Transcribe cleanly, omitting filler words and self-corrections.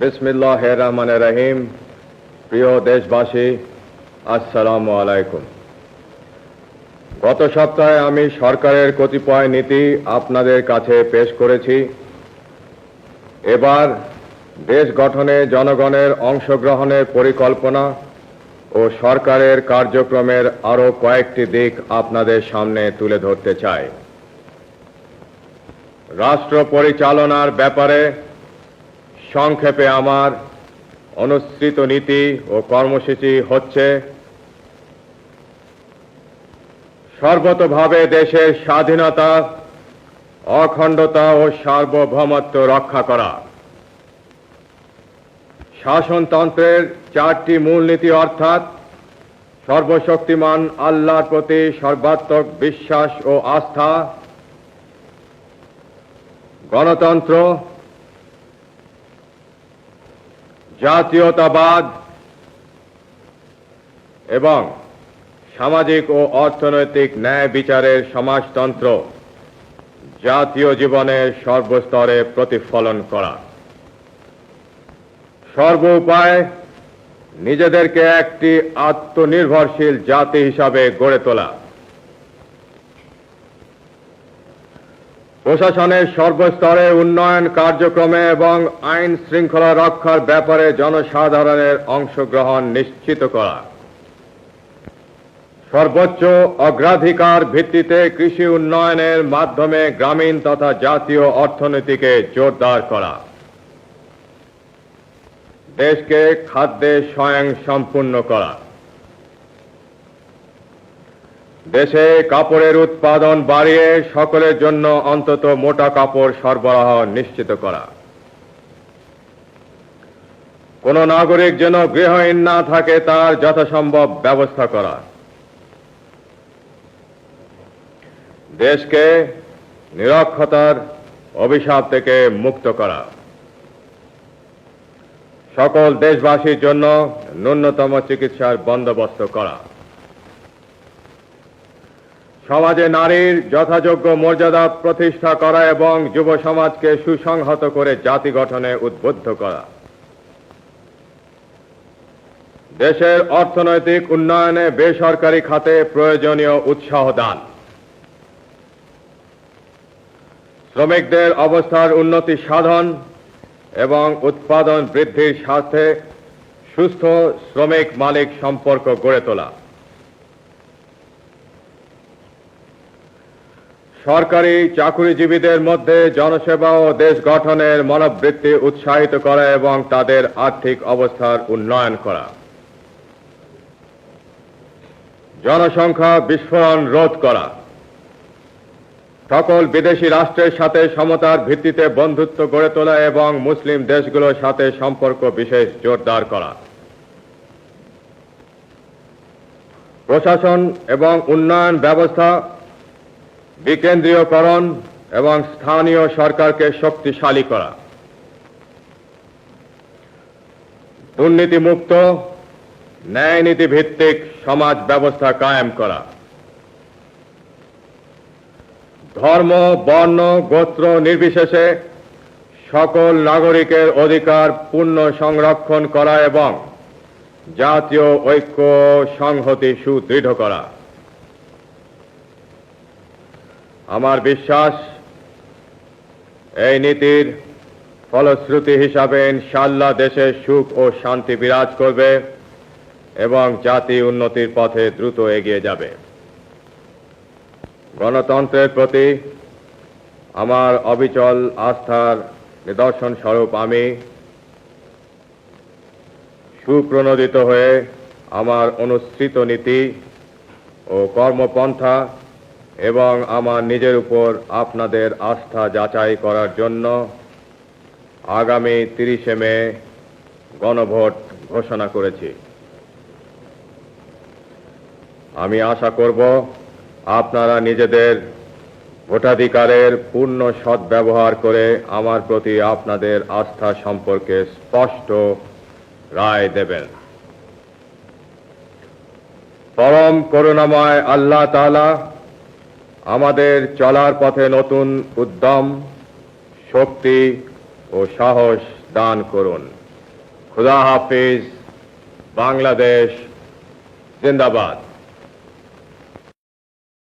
বিসমিল্লাহির রহমানির রহিম। প্রিয় দেশবাসী, আসসালামু আলাইকুম। গত সপ্তাহে আমি সরকারের কতিপয় নীতি আপনাদের কাছে পেশ করেছি। এবার দেশ গঠনে জনগণের অংশগ্রহণের পরিকল্পনা ও সরকারের কার্যক্রমের আরও কয়েকটি দিক আপনাদের সামনে তুলে ধরতে চাই। রাষ্ট্র পরিচালনার ব্যাপারে সংক্ষেপে আমার অনুসৃত নীতি ও কর্মসূচি হচ্ছে: সর্বতোভাবে দেশের স্বাধীনতা, অখণ্ডতা ও সার্বভৌমত্ব রক্ষা করা। শাসনতন্ত্রের চারটি মূলনীতি অর্থাৎ সর্বশক্তিমান আল্লাহর প্রতি সর্বাত্মক বিশ্বাস ও আস্থা, গণতন্ত্র, জাতীয়তাবাদ এবং সামাজিক ও অর্থনৈতিক ন্যায় বিচারের সমাজতন্ত্র জাতীয় জীবনের সর্বস্তরে প্রতিফলন করা। সর্বোপায় নিজেদেরকে একটি আত্মনির্ভরশীল জাতি হিসাবে গড়ে তোলা। প্রশাসনের সর্বস্তরে উন্নয়ন কার্যক্রমে এবং আইন শৃঙ্খলা রক্ষার ব্যাপারে জনসাধারণের অংশগ্রহণ নিশ্চিত করা। সর্বোচ্চ অগ্রাধিকার ভিত্তিতে কৃষি উন্নয়নের মাধ্যমে গ্রামীণ তথা জাতীয় অর্থনীতিকে জোরদার করা। দেশকে খাদ্যে স্বয়ংসম্পূর্ণ করা। দেশে কাপড়ের উৎপাদন বাড়িয়ে সকলের জন্য অন্তত মোটা কাপড় সরবরাহ নিশ্চিত করা। কোন নাগরিক যেন গৃহহীন না থাকে তার যথাসম্ভব ব্যবস্থা করা। দেশকে নিরক্ষরতার অভিশাপ থেকে মুক্ত করা। সকল দেশবাসীর জন্য ন্যূনতম চিকিৎসার বন্দোবস্ত করা। সমাজে নারীর যথাযোগ্য মর্যাদা প্রতিষ্ঠা করা এবং যুব সমাজকে সুসংহত করে জাতি গঠনে উদ্বুদ্ধ করা। দেশের অর্থনৈতিক উন্নয়নে বেসরকারি খাতে প্রয়োজনীয় উৎসাহ দান। শ্রমিকদের অবস্থার উন্নতি সাধন এবং উৎপাদন বৃদ্ধির স্বার্থে সুস্থ শ্রমিক মালিক সম্পর্ক গড়ে তোলা। সরকারি চাকুরিজীবীদের মধ্যে জনসেবা ও দেশ গঠনের মনোবৃত্তি উৎসাহিত করা এবং তাদের আর্থিক অবস্থার উন্নয়ন করা। জনসংখ্যা বিস্ফোরণ রোধ করা। সকল বিদেশি রাষ্ট্রের সাথে সমতার ভিত্তিতে বন্ধুত্ব গড়ে তোলা এবং মুসলিম দেশগুলোর সাথে সম্পর্ক বিশেষ জোরদার করা। প্রশাসন এবং উন্নয়ন ব্যবস্থা বিকেন্দ্রীয়করণ এবং স্থানীয় সরকারকে শক্তিশালী করা। দুর্নীতিমুক্ত ন্যায়নীতি ভিত্তিক সমাজ ব্যবস্থা কায়েম করা। ধর্ম, বর্ণ, গোত্র নির্বিশেষে সকল নাগরিকের অধিকার পূর্ণ সংরক্ষণ করা এবং জাতীয় ঐক্য সংহতি সুদৃঢ় করা। আমার বিশ্বাস, এই নীতির ফলশ্রুতি হিসাবে ইনশাআল্লাহ দেশে সুখ ও শান্তি বিরাজ করবে এবং জাতি উন্নতির পথে দ্রুত এগিয়ে যাবে। গণতন্ত্রের প্রতি আমার অবিচল আস্থার নিদর্শন স্বরূপ আমি সুপ্রণোদিত হয়ে আমার অনুসৃত নীতি ও কর্মপন্থা এবং আমার নিজের উপর আপনাদের আস্থা যাচাই করার জন্য আগামী 30শে মে গণভোট ঘোষণা করেছি। আমি আশা করব আপনারা নিজেদের ভোটাধিকারের পূর্ণ সদ্ব্যবহার করে আমার প্রতি আপনাদের আস্থা সম্পর্কে স্পষ্ট রায় দেবেন। পরম করুণাময় আল্লাহ তাআলা আমাদের চলার পথে নতুন উদ্যম, শক্তি ও সাহস দান করুন। খুদা হাফিজ। বাংলাদেশ জিন্দাবাদ।